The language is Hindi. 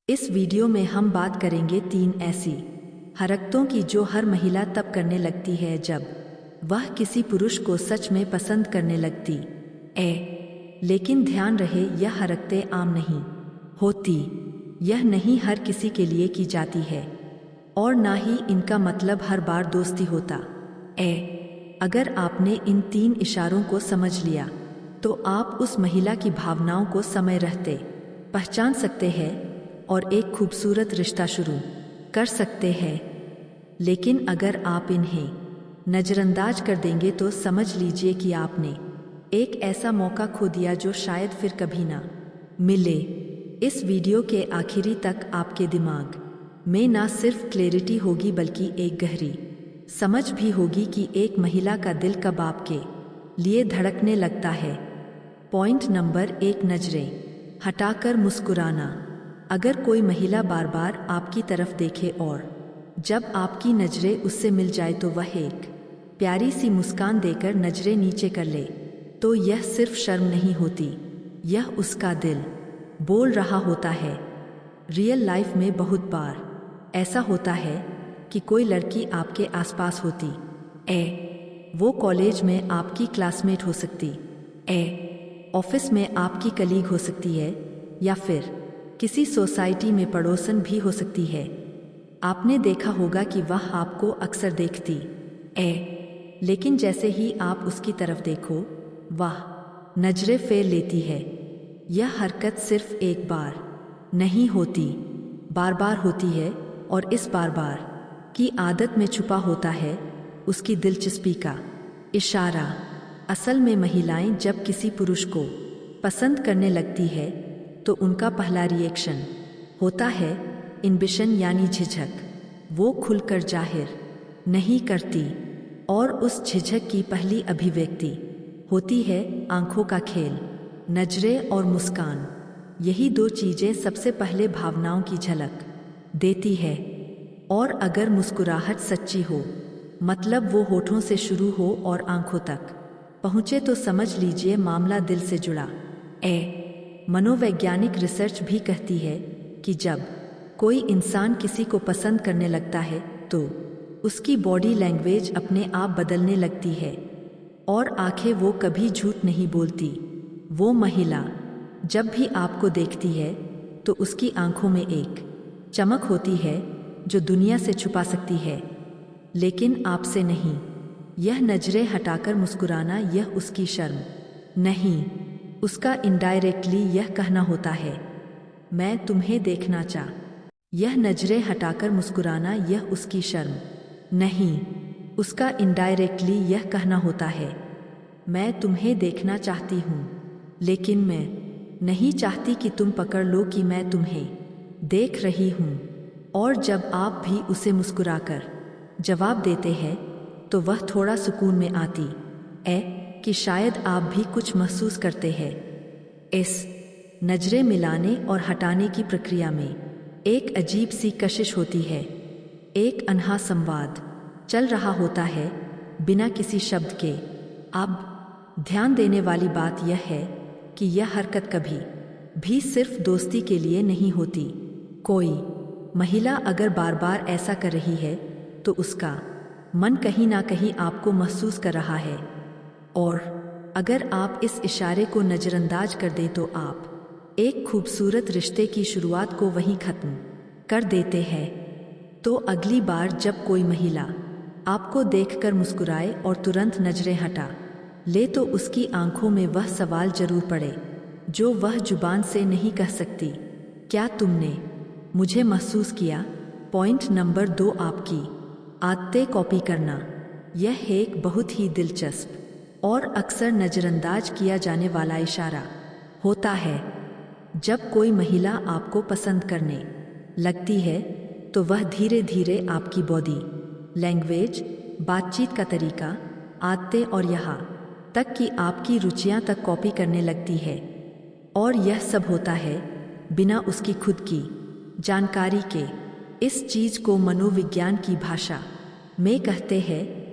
इस वीडियो में हम बात करेंगे 3 ऐसी हरकतों की जो हर महिला तब करने लगती है जब वह किसी पुरुष को सच में पसंद करने लगती है। लेकिन ध्यान रहे, यह हरकतें आम नहीं होती। यह नहीं हर किसी के लिए की जाती है और ना ही इनका मतलब हर बार दोस्ती होता है। अगर आपने इन 3 इशारों को समझ लिया तो आप उस महिला की भावनाओं को समय रहते पहचान सकते हैं और एक खूबसूरत रिश्ता शुरू कर सकते हैं। लेकिन अगर आप इन्हें नज़रअंदाज कर देंगे तो समझ लीजिए कि आपने एक ऐसा मौका खो दिया जो शायद फिर कभी ना मिले। इस वीडियो के आखिरी तक आपके दिमाग में ना सिर्फ क्लैरिटी होगी बल्कि एक गहरी समझ भी होगी कि एक महिला का दिल कब आपके लिए धड़कने लगता है। पॉइंट नंबर 1, नजरें हटाकर मुस्कुराना। अगर कोई महिला बार बार आपकी तरफ देखे और जब आपकी नजरें उससे मिल जाए तो वह एक प्यारी सी मुस्कान देकर नजरें नीचे कर ले, तो यह सिर्फ शर्म नहीं होती, यह उसका दिल बोल रहा होता है। रियल लाइफ में बहुत बार ऐसा होता है कि कोई लड़की आपके आसपास होती है। वो कॉलेज में आपकी क्लासमेट हो सकती है, ऑफिस में आपकी कलीग हो सकती है, या फिर किसी सोसाइटी में पड़ोसन भी हो सकती है। आपने देखा होगा कि वह आपको अक्सर देखती है, लेकिन जैसे ही आप उसकी तरफ देखो वह नजरें फेर लेती है। यह हरकत सिर्फ एक बार नहीं होती, बार बार होती है, और इस बार बार की आदत में छुपा होता है उसकी दिलचस्पी का इशारा। असल में महिलाएं जब किसी पुरुष को पसंद करने लगती है तो उनका पहला रिएक्शन होता है इनबिशन यानी झिझक। वो खुलकर जाहिर नहीं करती और उस झिझक की पहली अभिव्यक्ति होती है आंखों का खेल, नजरें और मुस्कान। यही 2 चीजें सबसे पहले भावनाओं की झलक देती है। और अगर मुस्कुराहट सच्ची हो, मतलब वो होठों से शुरू हो और आंखों तक पहुंचे, तो समझ लीजिए मामला दिल से जुड़ा है। मनोवैज्ञानिक रिसर्च भी कहती है कि जब कोई इंसान किसी को पसंद करने लगता है तो उसकी बॉडी लैंग्वेज अपने आप बदलने लगती है और आंखें वो कभी झूठ नहीं बोलती। वो महिला जब भी आपको देखती है तो उसकी आंखों में एक चमक होती है जो दुनिया से छुपा सकती है, लेकिन आपसे नहीं। यह नजरें हटाकर मुस्कुराना, यह उसकी शर्म नहीं, उसका इनडायरेक्टली यह कहना होता है मैं तुम्हें देखना चाह। यह नजरें हटाकर मुस्कुराना, यह उसकी शर्म नहीं, उसका इनडायरेक्टली यह कहना होता है मैं तुम्हें देखना चाहती हूँ, लेकिन मैं नहीं चाहती कि तुम पकड़ लो कि मैं तुम्हें देख रही हूँ। और जब आप भी उसे मुस्कुराकर जवाब देते हैं तो वह थोड़ा सुकून में आती है कि शायद आप भी कुछ महसूस करते हैं। इस नजरें मिलाने और हटाने की प्रक्रिया में एक अजीब सी कशिश होती है। एक अनहा संवाद चल रहा होता है बिना किसी शब्द के। अब ध्यान देने वाली बात यह है कि यह हरकत कभी भी सिर्फ दोस्ती के लिए नहीं होती। कोई महिला अगर बार बार ऐसा कर रही है तो उसका मन कहीं ना कहीं आपको महसूस कर रहा है, और अगर आप इस इशारे को नज़रअंदाज कर दें तो आप एक खूबसूरत रिश्ते की शुरुआत को वहीं खत्म कर देते हैं। तो अगली बार जब कोई महिला आपको देखकर मुस्कुराए और तुरंत नजरें हटा ले तो उसकी आंखों में वह सवाल जरूर पड़े जो वह जुबान से नहीं कह सकती, क्या तुमने मुझे महसूस किया? पॉइंट नंबर 2, आपकी आदतें कॉपी करना। यह एक बहुत ही दिलचस्प और अक्सर नज़रअंदाज किया जाने वाला इशारा होता है। जब कोई महिला आपको पसंद करने लगती है तो वह धीरे धीरे आपकी बॉडी लैंग्वेज, बातचीत का तरीका, आदतें और यहाँ तक कि आपकी रुचियां तक कॉपी करने लगती है। और यह सब होता है बिना उसकी खुद की जानकारी के। इस चीज को मनोविज्ञान की भाषा में कहते हैं